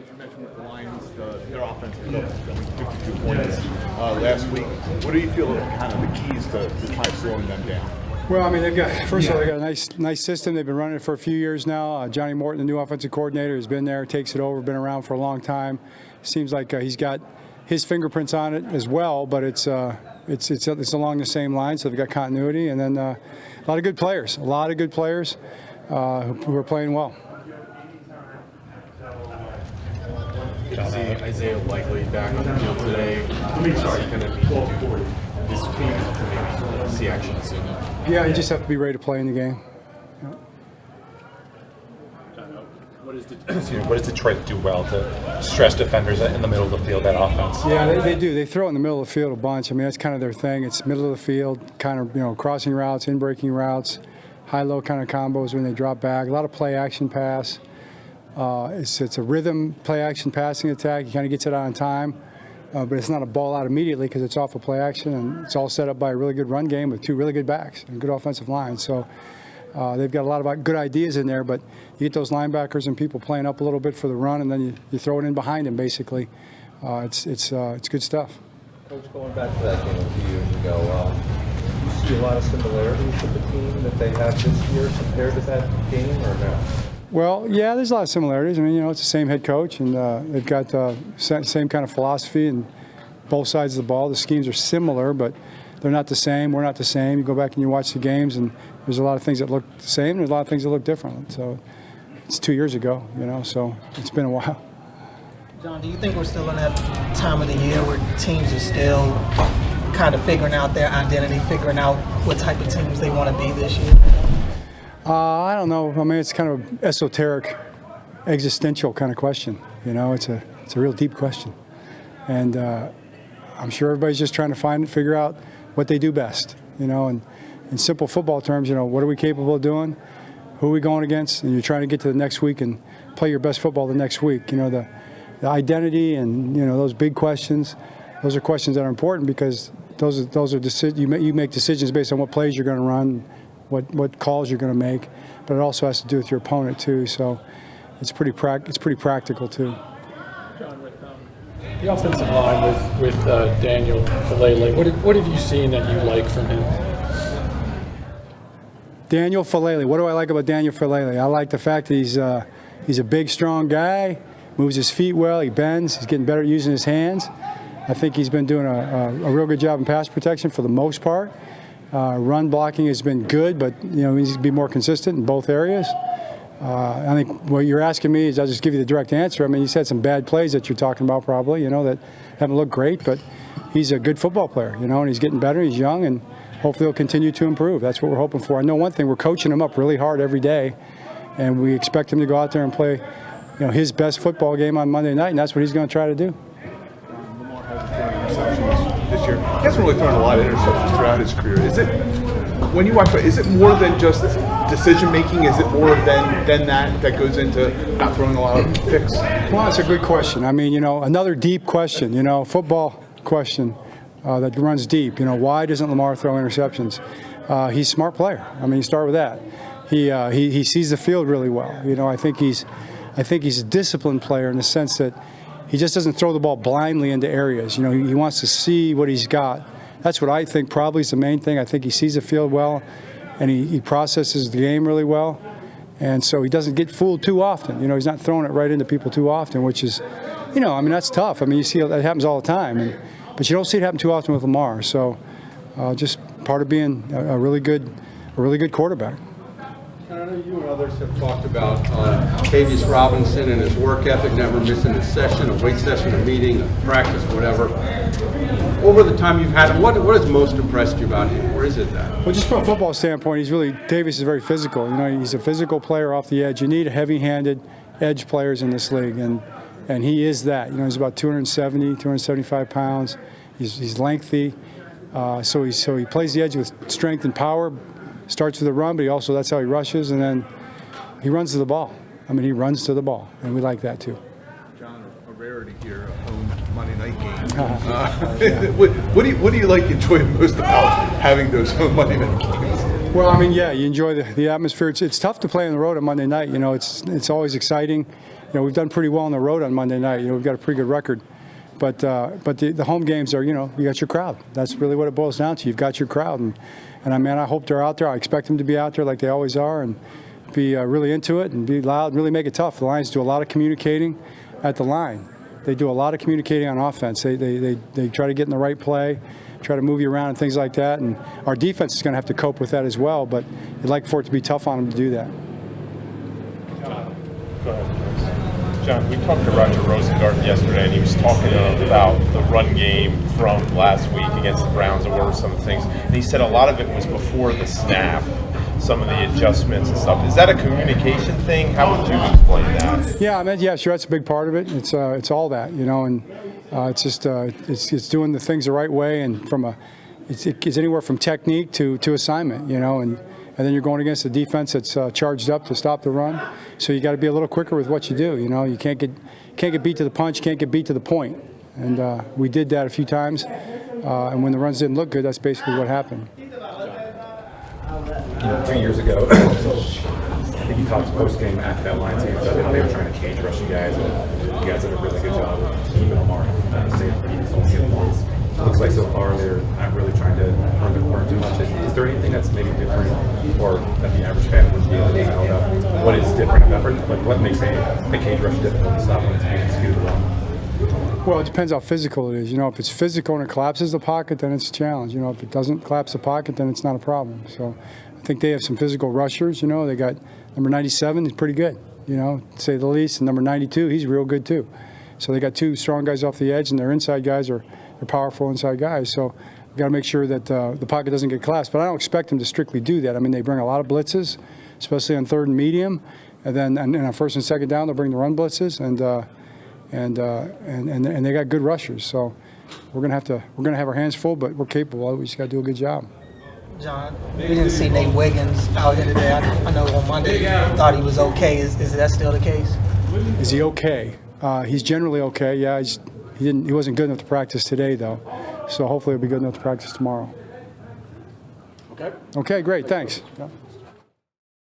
you mentioned with the Lions, their offense put up 52 points last week. What do you feel are kind of the keys to try slowing them down? Well, I mean, they got a nice system. They've been running it for a few years now. Johnny Morton, the new offensive coordinator, has been there, takes it over, been around for a long time. Seems like he's got his fingerprints on it as well, but it's along the same line, so they've got continuity. And then a lot of good players who are playing well. Good to see Isaiah likely back on the field today. Is he going to need to do this week to maybe see action soon? Yeah, you just have to be ready to play in the game. Yeah. What does Detroit do well to stress defenders in the middle of the field, that offense? Yeah, they do. They throw it in the middle of the field a bunch. I mean, that's kind of their thing. It's middle of the field, kind of, crossing routes, in-breaking routes, high-low kind of combos when they drop back. A lot of play-action pass. It's a rhythm play-action passing attack. He kind of gets it out on time, but it's not a ball out immediately because it's off of play-action, and it's all set up by a really good run game with two really good backs and a good offensive line. So they've got a lot of good ideas in there, but you get those linebackers and people playing up a little bit for the run, and then you throw it in behind them, basically. It's good stuff. Coach, going back to that game a few years ago, you see a lot of similarities with the team that they have this year compared to that game, or no? Well, yeah, there's a lot of similarities. I mean, it's the same head coach, and they've got the same kind of philosophy and both sides of the ball. The schemes are similar, but they're not the same. We're not the same. You go back and you watch the games, and there's a lot of things that look the same. There's a lot of things that look different. So it's 2 years ago, so it's been a while. John, do you think we're still in that time of the year where teams are still kind of figuring out their identity, figuring out what type of teams they want to be this year? I don't know. I mean, it's kind of an esoteric, existential kind of question. It's a real deep question, and I'm sure everybody's just trying to figure out what they do best. And in simple football terms, what are we capable of doing? Who are we going against? And you're trying to get to the next week and play your best football the next week. The identity and those big questions. Those are questions that are important because those are you make decisions based on what plays you're going to run. What calls you're going to make, but it also has to do with your opponent too. So it's pretty practical too. John, with the offensive line with Daniel Faalele, what have you seen that you like from him? Daniel Faalele. What do I like about Daniel Faalele? I like the fact that he's a big, strong guy, moves his feet well, he bends, he's getting better at using his hands. I think he's been doing a real good job in pass protection for the most part. Run blocking has been good, but he needs to be more consistent in both areas. I think what you're asking me is, I'll just give you the direct answer. I mean, he's had some bad plays that you're talking about probably, that haven't looked great, but he's a good football player, and he's getting better. He's young, and hopefully he'll continue to improve. That's what we're hoping for. I know one thing, we're coaching him up really hard every day, and we expect him to go out there and play, his best football game on Monday night, and that's what he's going to try to do. Lamar hasn't thrown interceptions this year. He hasn't really thrown a lot of interceptions throughout his career. When you watch, is it more than just decision making? Is it more than that goes into not throwing a lot of picks? Well, that's a good question. I mean, another deep question. Football question that runs deep. Why doesn't Lamar throw interceptions? He's a smart player. I mean, you start with that. He sees the field really well. I think he's a disciplined player in the sense that he just doesn't throw the ball blindly into areas. He wants to see what he's got. That's what I think probably is the main thing. I think he sees the field well, and he processes the game really well. And so he doesn't get fooled too often. He's not throwing it right into people too often, which is, that's tough. I mean, you see that happens all the time. But you don't see it happen too often with Lamar. So just part of being a really good quarterback. I know you and others have talked about Cavius Robinson and his work ethic, never missing a session, a weight session, a meeting, a practice, whatever. Over the time you've had him, what has most impressed you about him? Or is it that? Well, just from a football standpoint, Cavius is very physical. He's a physical player off the edge. You need heavy-handed edge players in this league, and he is that. He's about 275 pounds. He's lengthy, so he plays the edge with strength and power. Starts with a run, but that's how he rushes, and then he runs to the ball. I mean, he runs to the ball, and we like that too. John, a rarity here, a home Monday night game. What do you enjoy most about having those home Monday night games? Well, I mean, yeah, you enjoy the atmosphere. It's tough to play on the road on Monday night. It's always exciting. we've done pretty well on the road on Monday night. We've got a pretty good record. But the home games are, you got your crowd. That's really what it boils down to. You've got your crowd. And I hope they're out there. I expect them to be out there like they always are and be really into it and be loud and really make it tough. The Lions do a lot of communicating at the line. They do a lot of communicating on offense. They try to get in the right play, try to move you around and things like that. And our defense is going to have to cope with that as well. But you'd like for it to be tough on them to do that. Go ahead. John, we talked to Roger Rosengarten yesterday, and he was talking about the run game from last week against the Browns and what were some things. And he said a lot of it was before the snap, some of the adjustments and stuff. Is that a communication thing? How would you explain that? Yeah, yeah, sure. That's a big part of it. It's all that, and it's just it's doing the things the right way, and it's anywhere from technique to assignment, and then you're going against a defense that's charged up to stop the run. So you got to be a little quicker with what you do. You can't get beat to the punch, can't get beat to the point. And we did that a few times. And when the runs didn't look good, that's basically what happened. 2 years ago, I think you talked post-game after that Lions game about how they were trying to cage rush you guys, and you guys did a really good job of keeping Lamar safe for you don't get points. It looks like so far they're not really trying to run the corner too much. Is there anything that's maybe different, or that the average fan would be able to know about? What is different about, like what makes a cage rush difficult to stop when it's being skewed around? Well, it depends how physical it is. If it's physical and it collapses the pocket, then it's a challenge. If it doesn't collapse the pocket, then it's not a problem. So I think they have some physical rushers. They got number 97, he's pretty good, to say the least. And number 92, he's real good too. So they got two strong guys off the edge, and their inside guys are powerful inside guys. So we've got to make sure that the pocket doesn't get collapsed. But I don't expect them to strictly do that. I mean, they bring a lot of blitzes, especially on third and medium. And then on first and second down, they'll bring the run blitzes. And they got good rushers. So we're gonna have our hands full, but we're capable. We just got to do a good job. John, we didn't see Nate Wiggins out here today. I know on Monday you thought he was okay. Is that still the case? Is he okay? He's generally okay. Yeah, he wasn't good enough to practice today, though. So hopefully he'll be good enough to practice tomorrow. Okay. Okay, great. Thanks. Yeah.